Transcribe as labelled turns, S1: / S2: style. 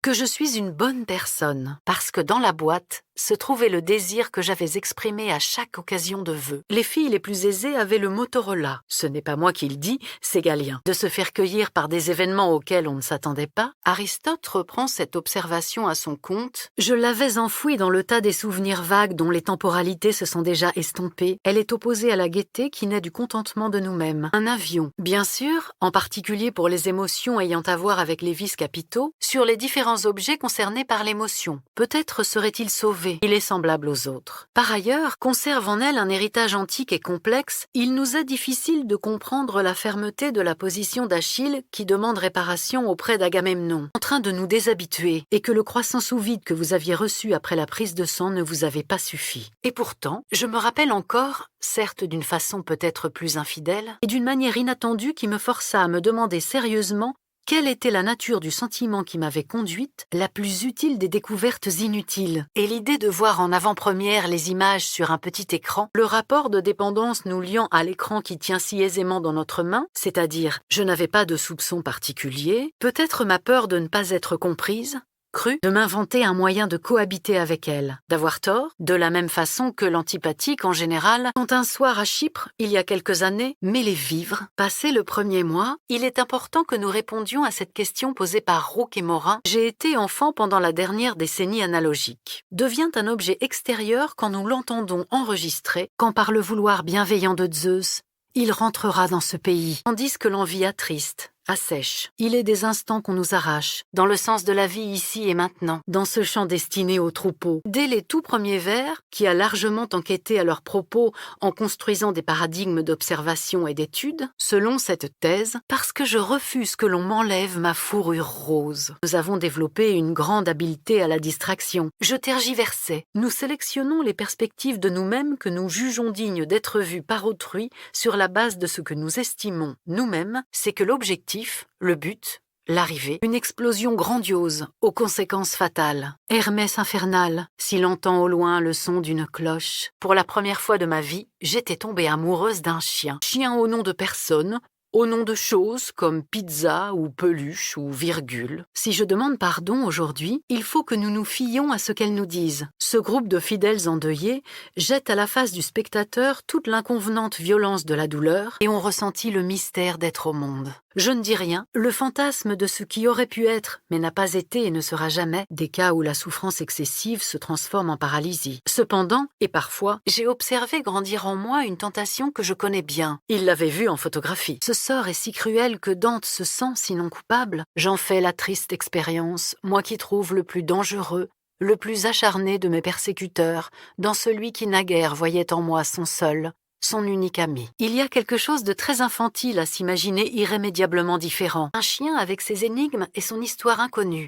S1: que je suis une bonne personne, parce que dans la boîte se trouvait le désir que j'avais exprimé à chaque occasion de vœu. Les filles les plus aisées avaient le Motorola. Ce n'est pas moi qui le dis, c'est Galien. De se faire cueillir par des événements auxquels on ne s'attendait pas, Aristote reprend cette observation à son compte. Je l'avais enfouie dans le tas des souvenirs vagues dont les temporalités se sont déjà estompées. Elle est opposée à la gaieté qui naît du contentement de nous-mêmes. Un avion, bien sûr, en particulier pour les émotions ayant à voir avec les vices capitaux, sur les différents objets concernés par l'émotion. Peut-être serait-il sauvé. Il est semblable aux autres. Par ailleurs, conserve en elle un héritage antique et complexe, il nous est difficile de comprendre la fermeté de la position d'Achille qui demande réparation auprès d'Agamemnon, en train de nous déshabituer, et que le croissant sous vide que vous aviez reçu après la prise de sang ne vous avait pas suffi. Et pourtant, je me rappelle encore, certes d'une façon peut-être plus infidèle, et d'une manière inattendue qui me força à me demander sérieusement quelle était la nature du sentiment qui m'avait conduite, la plus utile des découvertes inutiles. Et l'idée de voir en avant-première les images sur un petit écran, le rapport de dépendance nous liant à l'écran qui tient si aisément dans notre main, c'est-à-dire je n'avais pas de soupçon particulier, peut-être ma peur de ne pas être comprise, cru de m'inventer un moyen de cohabiter avec elle, d'avoir tort, de la même façon que l'antipathique en général, quand un soir à Chypre, il y a quelques années, mais les vivres. Passé le premier mois, il est important que nous répondions à cette question posée par Roux et Morin. J'ai été enfant pendant la dernière décennie analogique. Devient un objet extérieur quand nous l'entendons enregistrer, quand par le vouloir bienveillant de Zeus, il rentrera dans ce pays, tandis que l'envie attriste, assèche. Il est des instants qu'on nous arrache, dans le sens de la vie ici et maintenant, dans ce champ destiné aux troupeaux. Dès les tout premiers vers, qui a largement enquêté à leurs propos en construisant des paradigmes d'observation et d'étude, selon cette thèse, parce que je refuse que l'on m'enlève ma fourrure rose. Nous avons développé une grande habileté à la distraction. Je tergiversais. Nous sélectionnons les perspectives de nous-mêmes que nous jugeons dignes d'être vues par autrui sur la base de ce que nous estimons nous-mêmes, c'est que l'objectif, le but, l'arrivée, une explosion grandiose, aux conséquences fatales. Hermès infernal, s'il entend au loin le son d'une cloche. Pour la première fois de ma vie, j'étais tombée amoureuse d'un chien. Chien au nom de personne, au nom de choses comme pizza ou peluche ou virgule. Si je demande pardon aujourd'hui, il faut que nous nous fions à ce qu'elles nous disent. Ce groupe de fidèles endeuillés jette à la face du spectateur toute l'inconvenante violence de la douleur et on ressentit le mystère d'être au monde. Je ne dis rien, le fantasme de ce qui aurait pu être, mais n'a pas été et ne sera jamais, des cas où la souffrance excessive se transforme en paralysie. Cependant, et parfois, j'ai observé grandir en moi une tentation que je connais bien. Il l'avait vue en photographie. Ce sort est si cruel que Dante se sent, sinon coupable. J'en fais la triste expérience, moi qui trouve le plus dangereux, le plus acharné de mes persécuteurs, dans celui qui naguère voyait en moi son seul, son unique ami. Il y a quelque chose de très infantile à s'imaginer irrémédiablement différent. Un chien avec ses énigmes et son histoire inconnue.